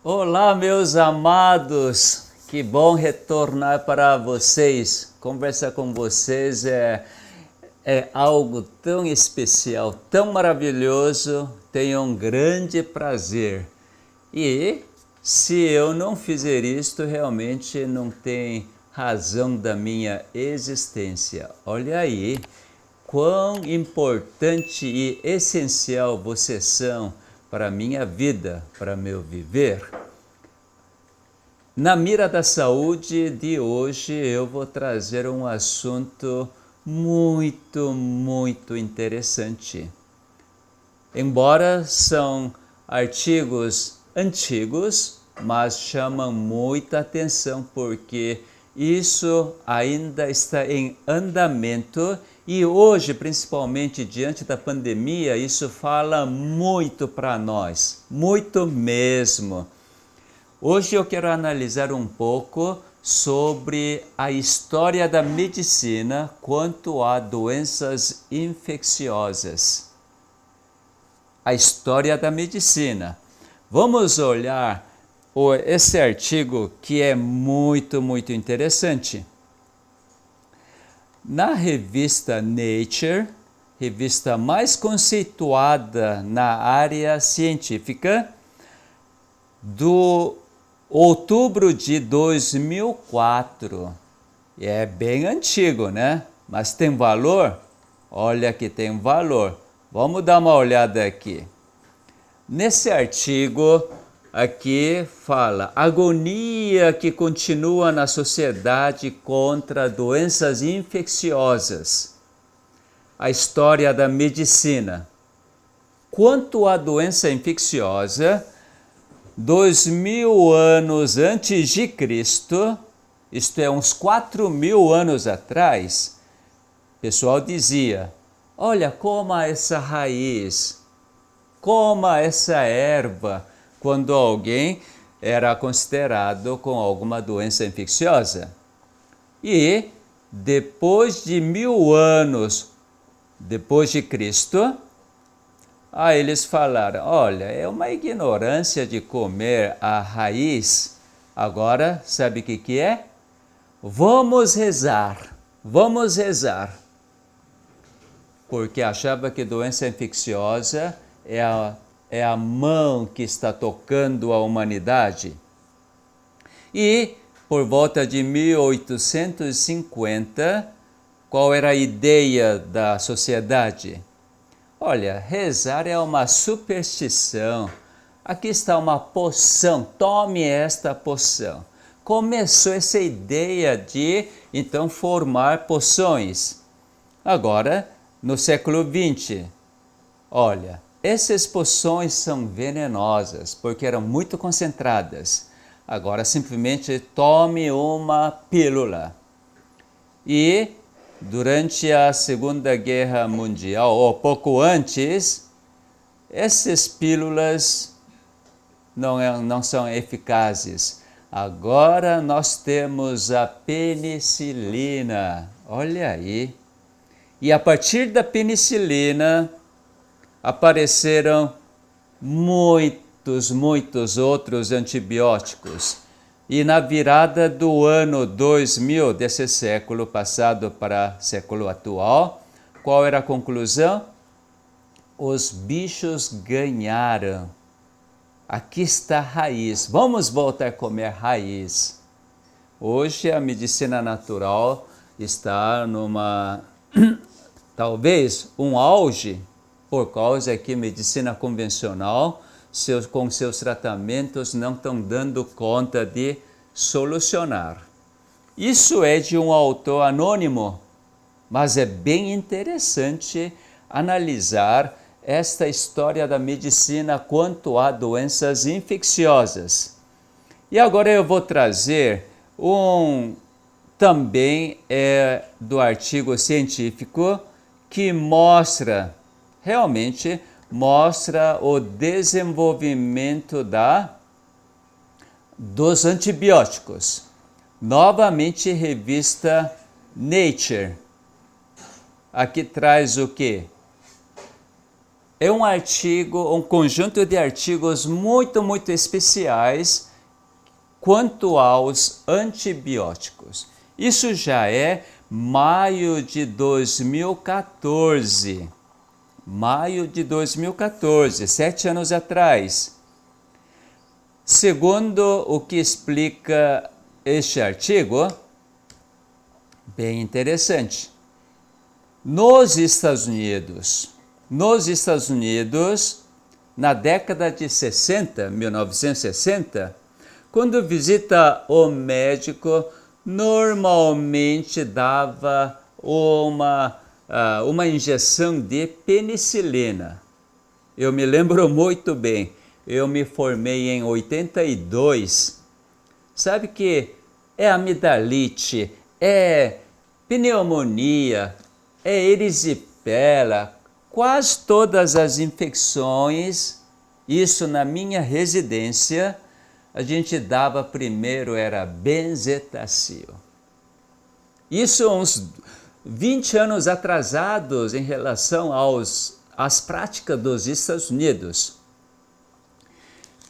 Olá, meus amados, que bom retornar para vocês. Conversar com vocês é algo tão especial, tão maravilhoso, tenho um grande prazer. E se eu não fizer isto, realmente não tem razão da minha existência. Olha aí, quão importante e essencial vocês são para a minha vida, para meu viver. Na mira da saúde de hoje eu vou trazer um assunto muito interessante. Embora são artigos antigos, mas chamam muita atenção porque isso ainda está em andamento e hoje, principalmente diante da pandemia, isso fala muito para nós, muito mesmo. Hoje eu quero analisar um pouco sobre a história da medicina quanto a doenças infecciosas. A história da medicina. Vamos olhar esse artigo que é muito interessante. Na revista Nature, revista mais conceituada na área científica, do outubro de 2004. É bem antigo, né? Mas tem valor? Olha que tem valor. Vamos dar uma olhada aqui. Nesse artigo aqui fala agonia que continua na sociedade contra doenças infecciosas. A história da medicina. Quanto à doença infecciosa, 2000 anos antes de Cristo, isto é, uns 4000 anos atrás, o pessoal dizia, olha, coma essa raiz, coma essa erva, quando alguém era considerado com alguma doença infecciosa. E depois de 1000 anos depois de Cristo, aí eles falaram, olha, é uma ignorância de comer a raiz. Agora, sabe o que é? Vamos rezar, vamos rezar. Porque achava que doença infecciosa é a mão que está tocando a humanidade. E, por volta de 1850, qual era a ideia da sociedade? Olha, rezar é uma superstição. Aqui está uma poção, tome esta poção. Começou essa ideia de, então, formar poções. Agora, no século XX, olha, essas poções são venenosas, porque eram muito concentradas. Agora, simplesmente tome uma pílula. E durante a Segunda Guerra Mundial, ou pouco antes, essas pílulas não são eficazes. Agora nós temos a penicilina, olha aí. E a partir da penicilina apareceram muitos outros antibióticos. E na virada do ano 2000, desse século passado para século atual, qual era a conclusão? Os bichos ganharam. Aqui está a raiz. Vamos voltar a comer raiz. Hoje a medicina natural está talvez um auge, por causa que a medicina convencional com seus tratamentos não estão dando conta de solucionar. Isso é de um autor anônimo, mas é bem interessante analisar esta história da medicina quanto a doenças infecciosas. E agora eu vou trazer também do artigo científico que realmente mostra o desenvolvimento dos antibióticos. Novamente, revista Nature. Aqui traz o quê? é um artigo, um conjunto de artigos muito especiais quanto aos antibióticos. Isso já é maio de 2014. Maio de 2014, 7 anos atrás. Segundo o que explica este artigo, bem interessante. Nos Estados Unidos, na década de 60, 1960, quando visita o médico, normalmente dava uma injeção de penicilina. Eu me lembro muito bem, eu me formei em 82. Sabe que é amidalite, é pneumonia, é erisipela, quase todas as infecções, isso na minha residência, a gente dava primeiro, era benzetacil. Isso uns 20 anos atrasados em relação às práticas dos Estados Unidos.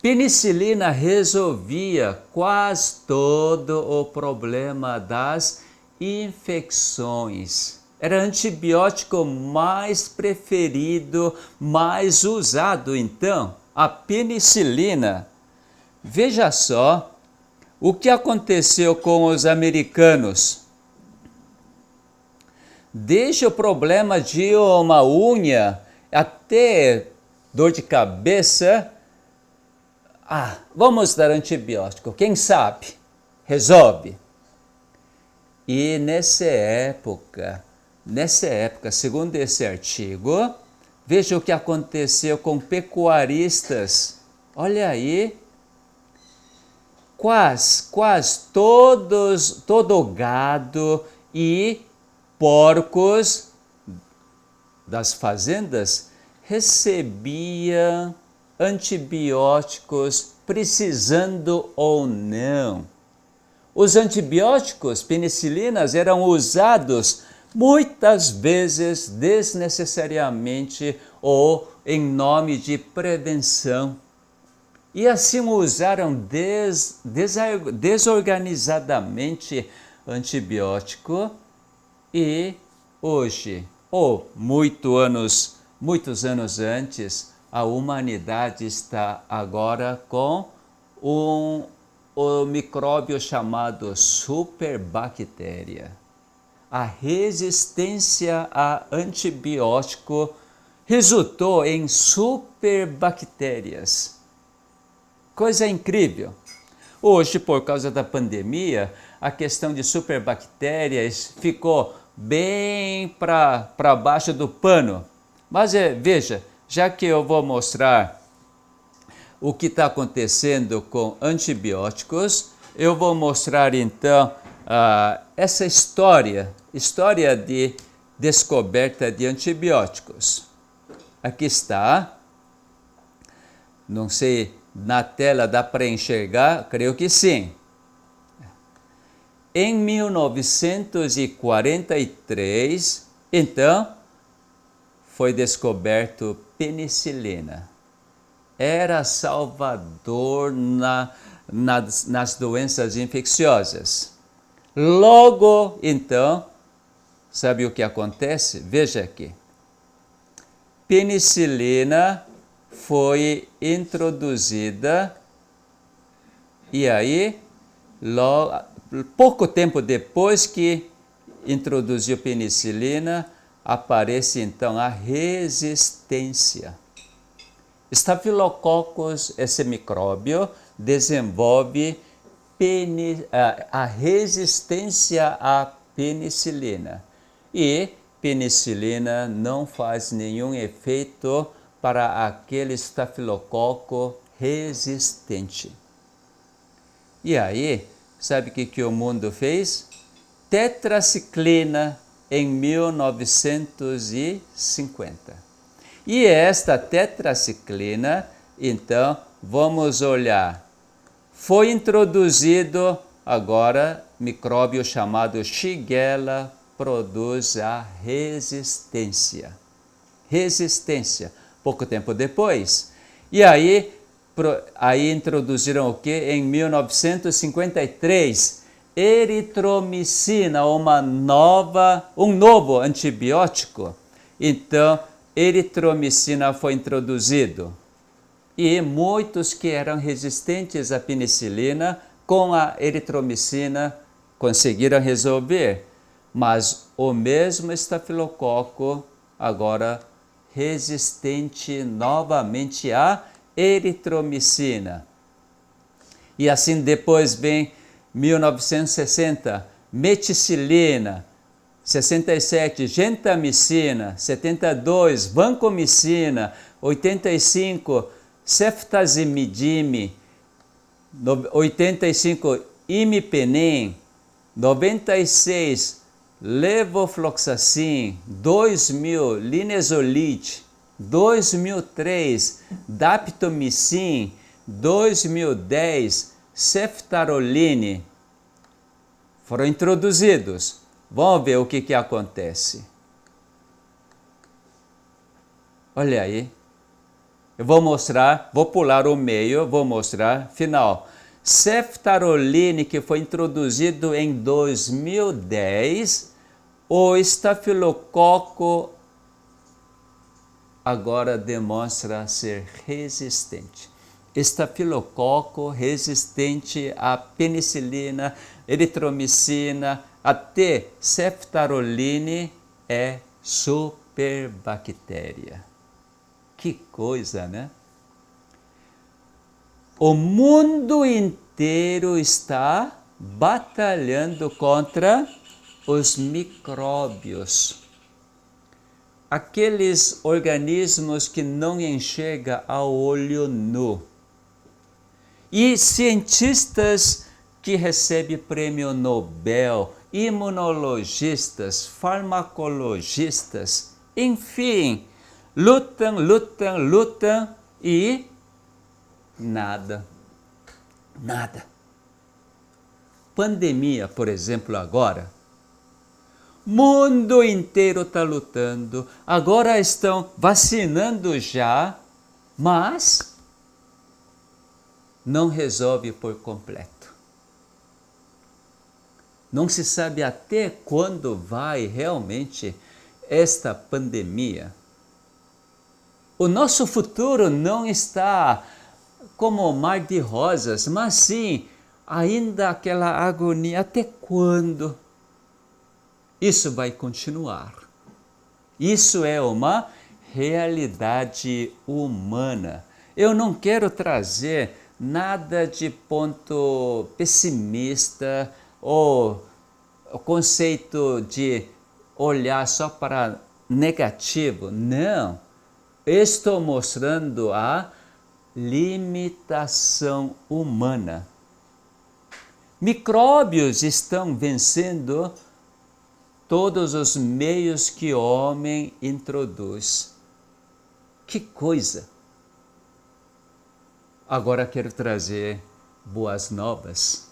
Penicilina resolvia quase todo o problema das infecções. Era o antibiótico mais preferido, mais usado, então, a penicilina. Veja só o que aconteceu com os americanos. Desde o problema de uma unha até dor de cabeça, vamos dar antibiótico, quem sabe resolve. E nessa época, segundo esse artigo, veja o que aconteceu com pecuaristas. Olha aí, quase todo o gado e porcos das fazendas recebiam antibióticos, precisando ou não. Os antibióticos, penicilinas, eram usados muitas vezes desnecessariamente ou em nome de prevenção. E assim usaram desorganizadamente antibiótico e hoje, ou muitos anos antes, a humanidade está agora com o micróbio chamado superbactéria. A resistência a antibiótico resultou em superbactérias. Coisa incrível. Hoje, por causa da pandemia, a questão de superbactérias ficou bem para baixo do pano. Mas veja, já que eu vou mostrar o que está acontecendo com antibióticos, eu vou mostrar então essa história de descoberta de antibióticos. Aqui está, não sei, na tela dá para enxergar? Creio que sim. Em 1943, então, foi descoberto penicilina. Era salvador nas doenças infecciosas. Logo, então, sabe o que acontece? Veja aqui. Penicilina foi introduzida e aí, pouco tempo depois que introduziu penicilina, aparece então a resistência. Staphylococcus, esse micróbio, desenvolve a resistência à penicilina. E penicilina não faz nenhum efeito para aquele estafilococo resistente. E aí, sabe o que o mundo fez? Tetraciclina em 1950. E esta tetraciclina, então, vamos olhar. Foi introduzido agora micróbio chamado Shigella, produz a resistência. Resistência. pouco tempo depois. E aí introduziram o que? Em 1953, eritromicina, um novo antibiótico. Então, eritromicina foi introduzido. E muitos que eram resistentes à penicilina, com a eritromicina, conseguiram resolver. Mas o mesmo estafilococo, agora resistente novamente à eritromicina. E assim depois vem 1960, meticilina, 67, gentamicina, 72, vancomicina, 85, ceftazimidime, 85, imipenem, 96, levofloxacin, 2000, linezolid, 2003, daptomicin, 2010, ceftaroline, foram introduzidos. Vamos ver o que acontece. Olha aí. Eu vou mostrar, vou pular o meio, vou mostrar final. Ceftaroline, que foi introduzido em 2010, o estafilococo agora demonstra ser resistente. Estafilococo resistente à penicilina, eritromicina, até ceftaroline é superbactéria. Que coisa, né? O mundo inteiro está batalhando contra os micróbios. Aqueles organismos que não enxerga a olho nu. E cientistas que recebem prêmio Nobel, imunologistas, farmacologistas, enfim, lutam e nada. Pandemia, por exemplo, agora. Mundo inteiro está lutando, agora estão vacinando já, mas não resolve por completo. Não se sabe até quando vai realmente esta pandemia. O nosso futuro não está como o mar de rosas, mas sim ainda aquela agonia. Até quando? Isso vai continuar. Isso é uma realidade humana. Eu não quero trazer nada de ponto pessimista ou o conceito de olhar só para negativo. Não. Estou mostrando a limitação humana. Micróbios estão vencendo todos os meios que o homem introduz. Que coisa! Agora quero trazer boas novas.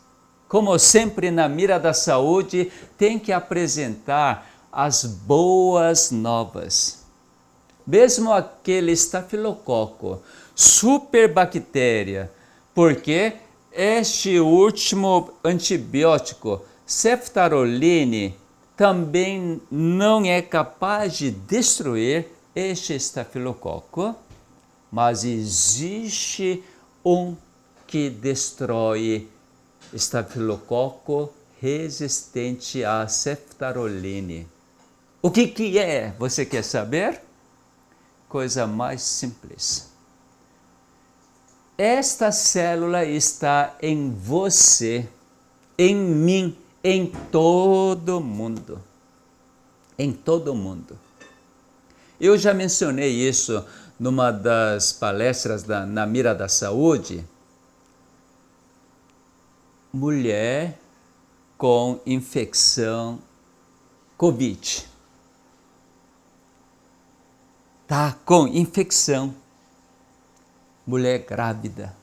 Como sempre na Mira da Saúde, tem que apresentar as boas novas. Mesmo aquele estafilococo, superbactéria, porque este último antibiótico, ceftaroline, também não é capaz de destruir este estafilococo, mas existe um que destrói estafilococo resistente à ceftaroline. O que é? Você quer saber? Coisa mais simples. Esta célula está em você, em mim, em todo mundo. Em todo mundo. Eu já mencionei isso numa das palestras na Mira da Saúde. Mulher com infecção Covid. Tá com infecção. Mulher grávida.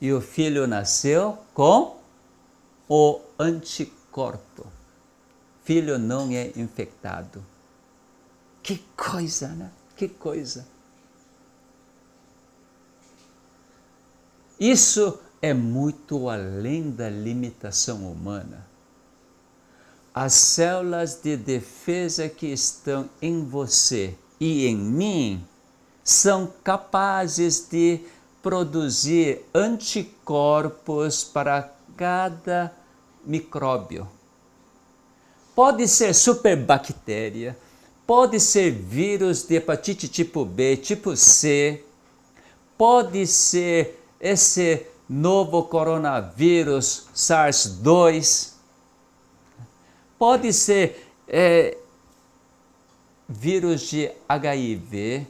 E o filho nasceu com o anticorpo. Filho não é infectado. Que coisa, né? Que coisa. Isso é muito além da limitação humana. As células de defesa que estão em você e em mim são capazes de produzir anticorpos para cada micróbio. Pode ser superbactéria, pode ser vírus de hepatite tipo B, tipo C, pode ser esse novo coronavírus SARS-2, pode ser vírus de HIV,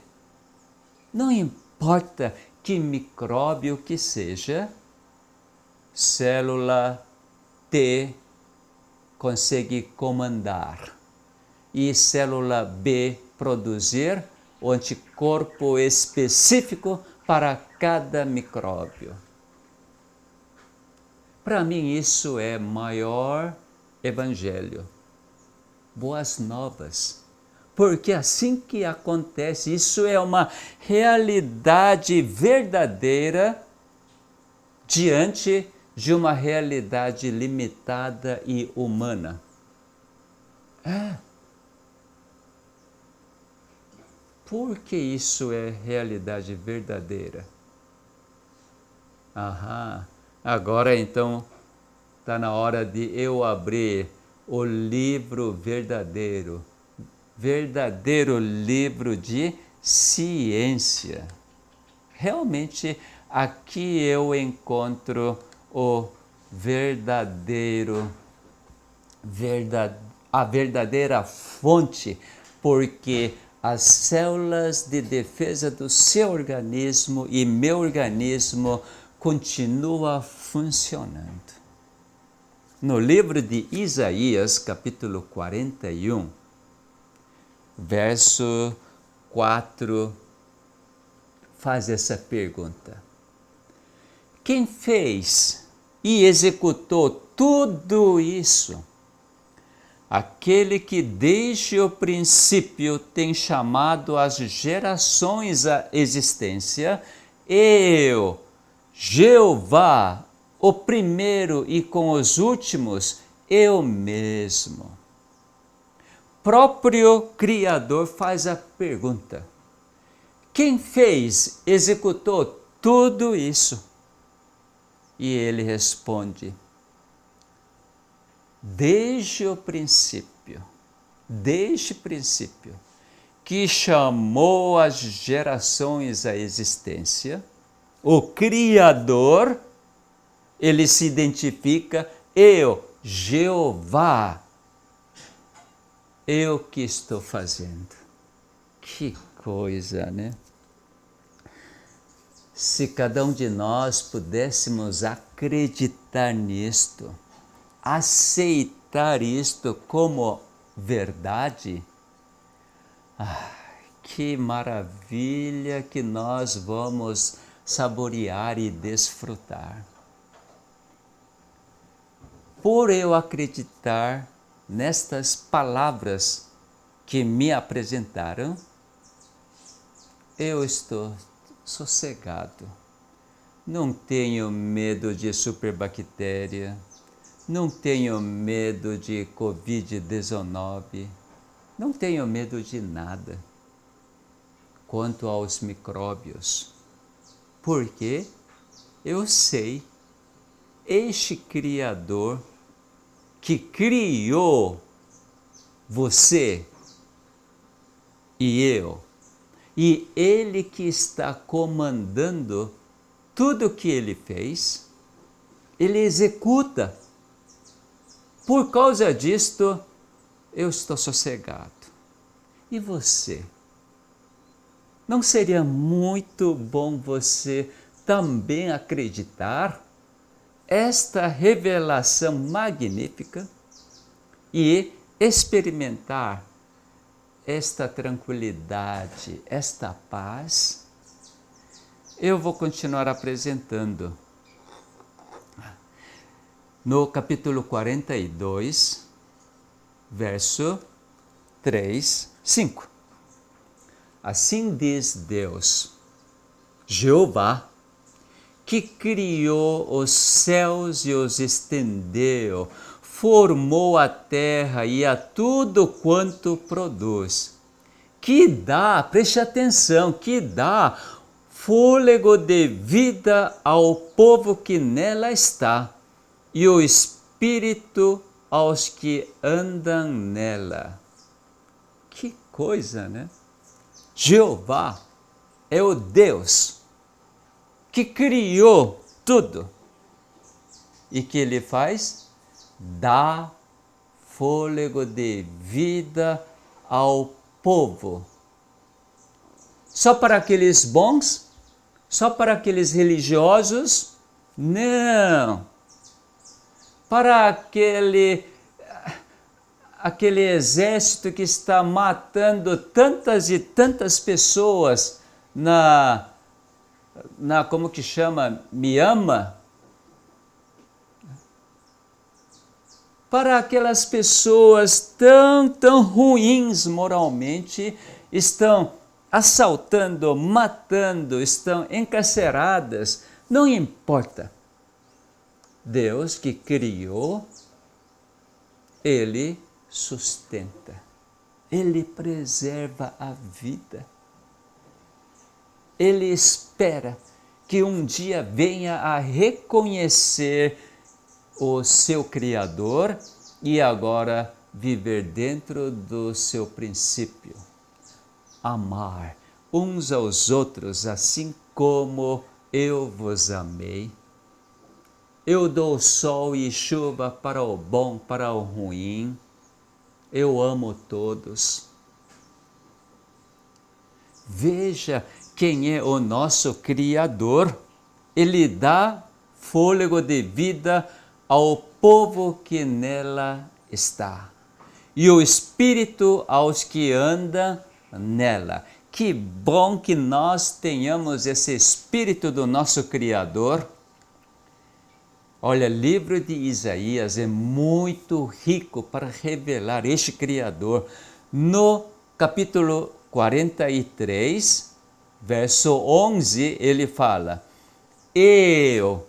não importa que micróbio que seja, célula T consegue comandar e célula B produzir o anticorpo específico para cada micróbio. Para mim isso é maior evangelho, boas novas. Porque assim que acontece, isso é uma realidade verdadeira diante de uma realidade limitada e humana. Por que isso é realidade verdadeira? Agora então está na hora de eu abrir o livro verdadeiro livro de ciência. Realmente aqui eu encontro a verdadeira fonte, porque as células de defesa do seu organismo e meu organismo continuam funcionando. No livro de Isaías, capítulo 41, verso 4, faz essa pergunta: quem fez e executou tudo isso? Aquele que desde o princípio tem chamado as gerações à existência, eu, Jeová, o primeiro e com os últimos, eu mesmo. Próprio Criador faz a pergunta: quem fez, executou tudo isso? E ele responde: desde o princípio, que chamou as gerações à existência, o Criador, ele se identifica: eu, Jeová, eu que estou fazendo. Que coisa, né? Se cada um de nós pudéssemos acreditar nisto, aceitar isto como verdade, que maravilha que nós vamos saborear e desfrutar. Por eu acreditar nestas palavras que me apresentaram, eu estou sossegado. Não tenho medo de superbactéria, não tenho medo de Covid-19, não tenho medo de nada quanto aos micróbios, porque eu sei, este Criador que criou você e eu, e Ele que está comandando tudo o que Ele fez, Ele executa. Por causa disto, eu estou sossegado. E você? Não seria muito bom você também acreditar esta revelação magnífica e experimentar esta tranquilidade, esta paz? Eu vou continuar apresentando. No capítulo 42, verso 3, 5. Assim diz Deus, Jeová, que criou os céus e os estendeu, formou a terra e a tudo quanto produz, que dá, preste atenção, que dá fôlego de vida ao povo que nela está, e o espírito aos que andam nela. Que coisa, né? Jeová é o Deus que criou tudo. E que ele faz? Dá fôlego de vida ao povo. Só para aqueles bons? Só para aqueles religiosos? Não! Para aquele exército que está matando tantas e tantas pessoas como que chama? Mianmar? Para aquelas pessoas tão ruins moralmente, estão assaltando, matando, estão encarceradas, não importa. Deus que criou, Ele sustenta, Ele preserva a vida. Ele espera que um dia venha a reconhecer o seu Criador e agora viver dentro do seu princípio. Amar uns aos outros assim como eu vos amei. Eu dou sol e chuva para o bom, para o ruim. Eu amo todos. Veja quem é o nosso Criador. Ele dá fôlego de vida ao povo que nela está, e o Espírito aos que andam nela. Que bom que nós tenhamos esse Espírito do nosso Criador. Olha, o livro de Isaías é muito rico para revelar este Criador. No capítulo 43, verso 11, ele fala: Eu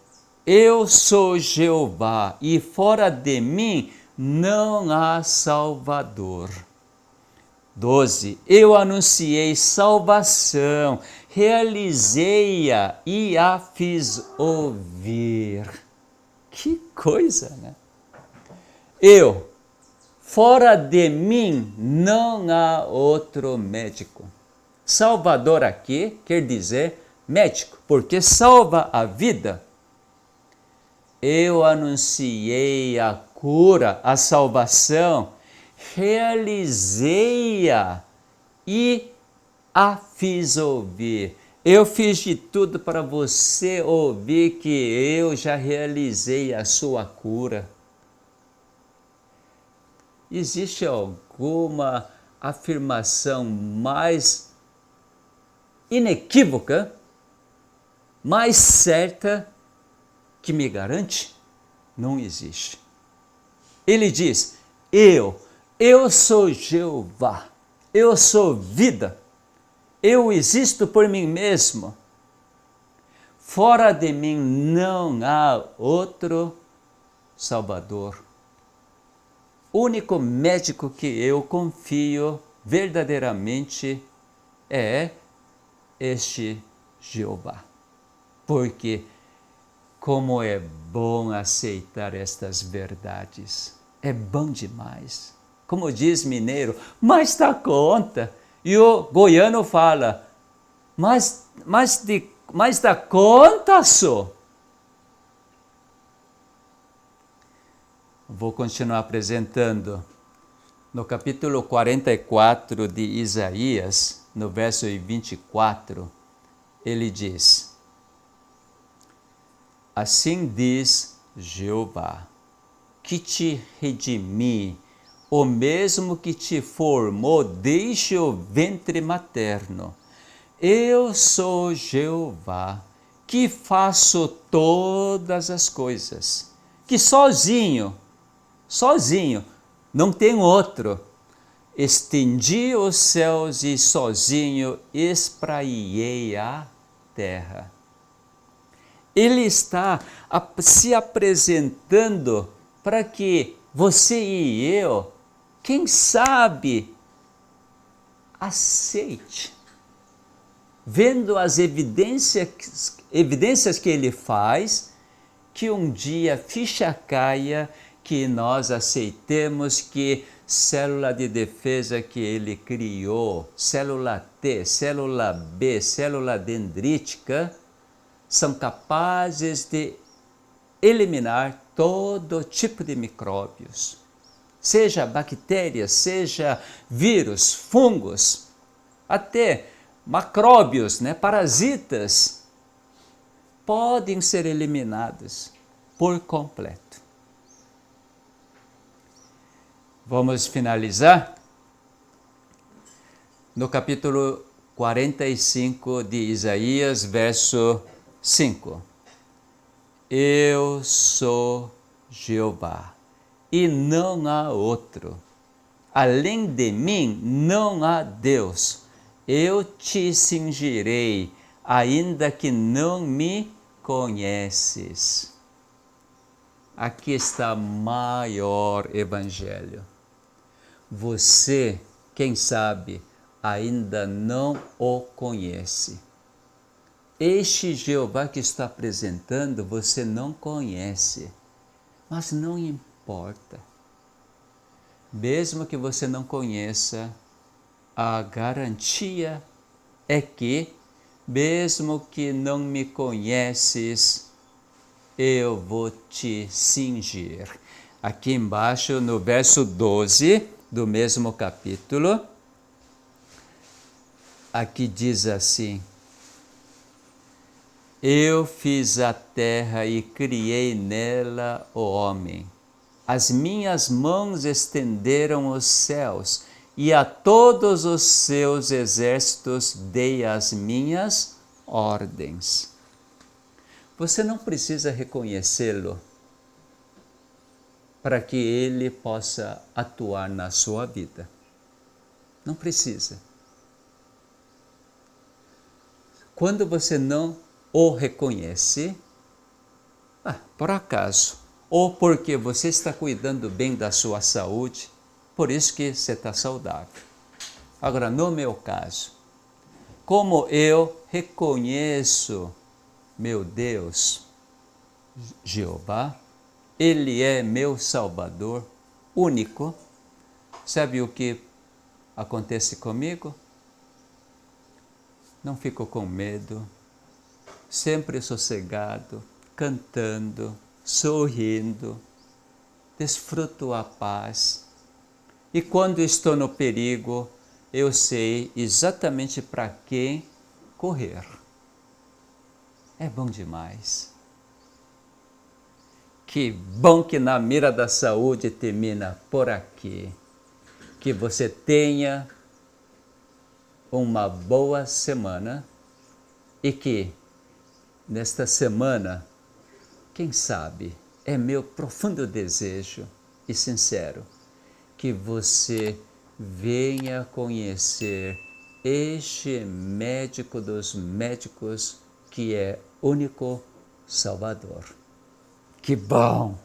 sou Jeová, e fora de mim não há Salvador. 12. Eu anunciei salvação, realizei-a e a fiz ouvir. Que coisa, né? Fora de mim não há outro médico. Salvador aqui quer dizer médico, porque salva a vida. Eu anunciei a cura, a salvação, realizei-a e a fiz ouvir. Eu fiz de tudo para você ouvir que eu já realizei a sua cura. Existe alguma afirmação mais inequívoca, mais certa, que me garante? Não existe. Ele diz: eu sou Jeová, eu sou vida, eu existo por mim mesmo. Fora de mim não há outro Salvador. O único médico que eu confio verdadeiramente é este Jeová. Porque como é bom aceitar estas verdades. É bom demais. Como diz mineiro, mas dá conta. E o goiano fala, mas dá conta, só. Vou continuar apresentando. No capítulo 44 de Isaías, no verso 24, ele diz: Assim diz Jeová, que te redimi, o mesmo que te formou desde o ventre materno. Eu sou Jeová, que faço todas as coisas, que sozinho, não tem outro, estendi os céus e sozinho espraiei a terra. Ele está se apresentando para que você e eu, quem sabe, aceite. Vendo as evidências que ele faz, que um dia a ficha caia, que nós aceitemos que célula de defesa que ele criou, célula T, célula B, célula dendrítica, são capazes de eliminar todo tipo de micróbios, seja bactérias, seja vírus, fungos, até macróbios, parasitas, podem ser eliminados por completo. Vamos finalizar no capítulo 45 de Isaías, verso 5. Eu sou Jeová, e não há outro. Além de mim não há Deus. Eu te cingirei, ainda que não me conheces. Aqui está o maior evangelho. Você, quem sabe, ainda não o conhece. Este Jeová que está apresentando, você não conhece, mas não importa. Mesmo que você não conheça, a garantia é que, mesmo que não me conheces, eu vou te cingir. Aqui embaixo, no verso 12 do mesmo capítulo, aqui diz assim: eu fiz a terra e criei nela o homem. As minhas mãos estenderam os céus, e a todos os seus exércitos dei as minhas ordens. Você não precisa reconhecê-lo para que ele possa atuar na sua vida. Não precisa. Quando você não o reconhece, por acaso, ou porque você está cuidando bem da sua saúde, por isso que você está saudável. Agora, no meu caso, como eu reconheço meu Deus, Jeová, Ele é meu Salvador único, sabe o que acontece comigo? Não fico com medo, sempre sossegado, cantando, sorrindo, desfruto a paz. E quando estou no perigo, eu sei exatamente para quem correr. É bom demais. Que bom que na mira da saúde termina por aqui. Que você tenha uma boa semana e que nesta semana, quem sabe, é meu profundo desejo e sincero que você venha conhecer este médico dos médicos que é único Salvador. Que bom!